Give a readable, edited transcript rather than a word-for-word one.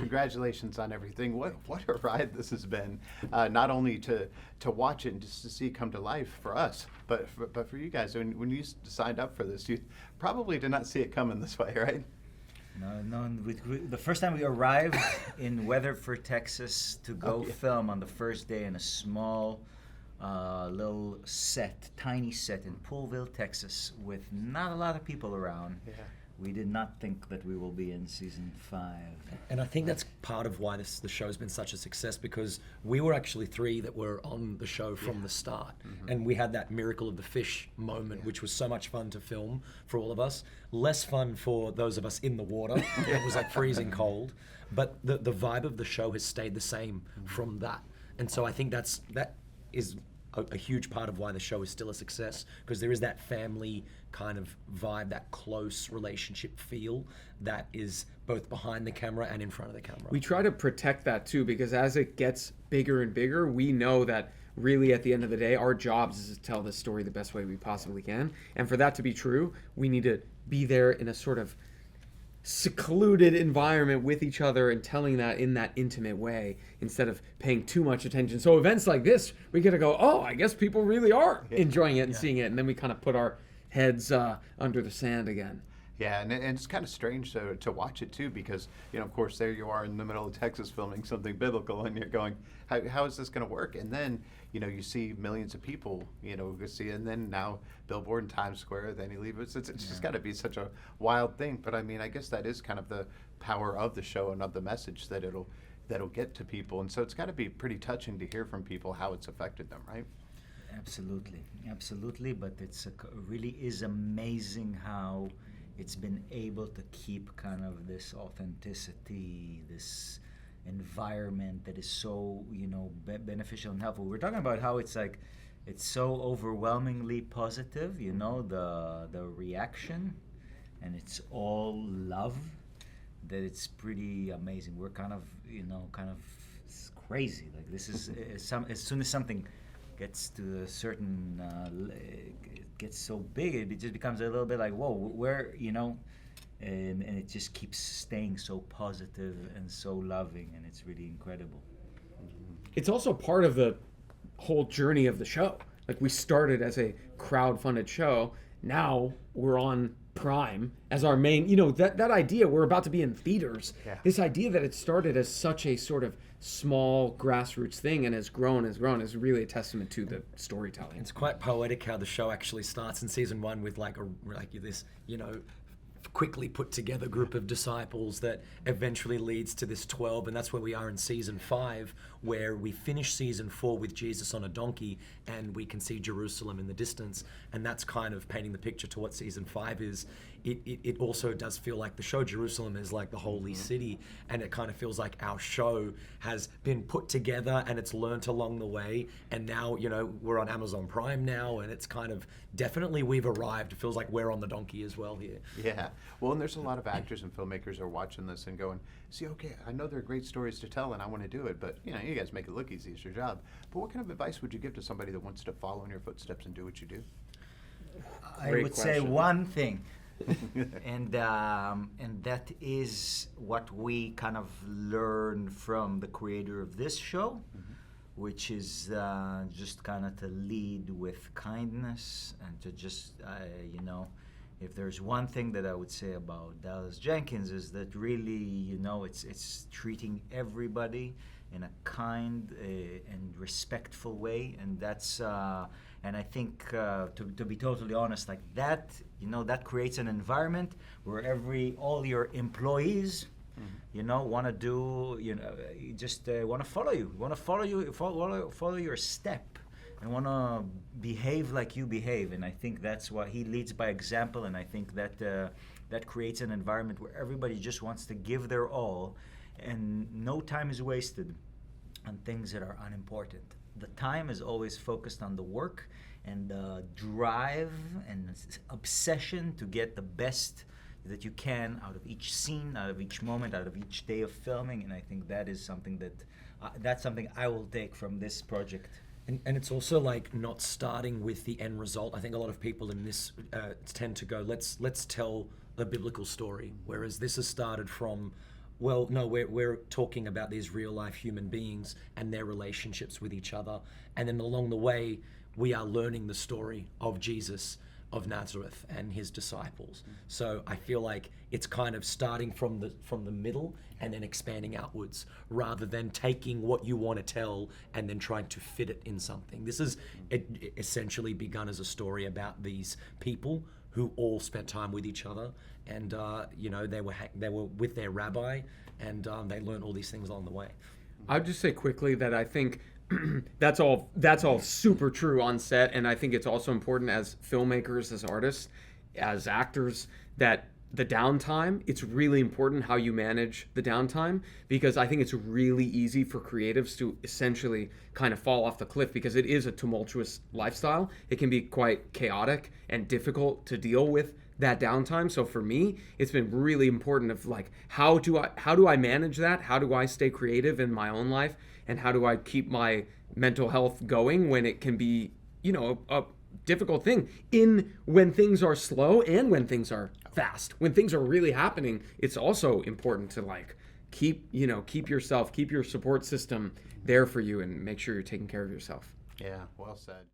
congratulations on everything. What a ride this has been, not only to watch it and just to see it come to life for us, but for you guys. When you signed up for this, you probably did not see it coming this way, right? No. The first time we arrived in Weatherford, Texas, to go film on the first day in a small little set, tiny set in Poolville, Texas, with not a lot of people around. Yeah. We did not think that we will be in season 5. And I think that's part of why the show's been such a success, because we were actually 3 that were on the show from the start. Mm-hmm. And we had that miracle of the fish moment, which was so much fun to film for all of us. Less fun for those of us in the water. It was like freezing cold. But the vibe of the show has stayed the same from that. And so I think that is a huge part of why the show is still a success, because there is that family kind of vibe, that close relationship feel that is both behind the camera and in front of the camera. We try to protect that too, because as it gets bigger and bigger, we know that really at the end of the day, our jobs is to tell this story the best way we possibly can. And for that to be true, we need to be there in a sort of secluded environment with each other and telling that in that intimate way instead of paying too much attention. So events like this, we get to go, oh, I guess people really are enjoying it and seeing it. And then we kind of put our heads under the sand again. Yeah, and it's kind of strange to watch it too, because, of course, there you are in the middle of Texas filming something biblical, and you're going, how is this going to work? And then, you see millions of people, see, and then now billboard in Times Square, then you leave. It's just got to be such a wild thing. But I mean, I guess that is kind of the power of the show and of the message that'll get to people. And so it's got to be pretty touching to hear from people how it's affected them, right? Absolutely. But it really is amazing how it's been able to keep kind of this authenticity, this environment that is so, beneficial and helpful. We're talking about how it's so overwhelmingly positive, the reaction, and it's all love, that it's pretty amazing. We're kind of it's crazy. Like, this is as soon as something gets to a certain it gets so big, it just becomes a little bit like, whoa, where, and it just keeps staying so positive and so loving, and it's really incredible. It's also part of the whole journey of the show. Like, we started as a crowd-funded show. Now we're on Prime as our main, that idea, we're about to be in theaters. Yeah. This idea that it started as such a sort of small grassroots thing and has grown is really a testament to the storytelling. It's quite poetic how the show actually starts in season 1 with this, quickly put together group of disciples that eventually leads to this 12, and that's where we are in season 5, where we finish season 4 with Jesus on a donkey and we can see Jerusalem in the distance, and that's kind of painting the picture to what season 5 is. It also does feel like the show Jerusalem is like the holy city, and it kind of feels like our show has been put together and it's learnt along the way, and now we're on Amazon Prime now, and it's kind of definitely we've arrived. It feels like we're on the donkey as well here. Yeah, well, and there's a lot of actors and filmmakers are watching this and going, see, okay, I know there are great stories to tell and I want to do it, but you guys make it look easy, it's your job. But what kind of advice would you give to somebody that wants to follow in your footsteps and do what you do? I would say one thing. and that is what we kind of learn from the creator of this show, which is just kind of to lead with kindness and to just, if there's one thing that I would say about Dallas Jenkins is that really, it's treating everybody in a kind and respectful way, and that's and I think to be totally honest, like that, that creates an environment where all your employees, want to do, just want to follow you, follow your step, and want to behave like you behave. And I think that's why he leads by example, and I think that that creates an environment where everybody just wants to give their all, and no time is wasted on things that are unimportant. The time is always focused on the work and the drive and obsession to get the best that you can out of each scene, out of each moment, out of each day of filming. And I think that is something that's something I will take from this project. And it's also like not starting with the end result. I think a lot of people in this tend to go, let's tell the biblical story, whereas this has started from Well, no, we're talking about these real life human beings and their relationships with each other, and then along the way, we are learning the story of Jesus of Nazareth and his disciples. So I feel like it's kind of starting from the middle and then expanding outwards, rather than taking what you want to tell and then trying to fit it in something. This is essentially begun as a story about these people who all spent time with each other, and they were with their rabbi, and they learned all these things along the way. I'd just say quickly that I think that's all super true on set, and I think it's also important as filmmakers, as artists, as actors, that the downtime, it's really important how you manage the downtime, because I think it's really easy for creatives to essentially kind of fall off the cliff, because it is a tumultuous lifestyle. It can be quite chaotic and difficult to deal with that downtime. So for me, it's been really important of like, how do I manage that? How do I stay creative in my own life? And how do I keep my mental health going when it can be, a difficult thing when things are slow and when things are fast. When things are really happening, it's also important to like keep yourself, keep your support system there for you, and make sure you're taking care of yourself. Yeah, well said.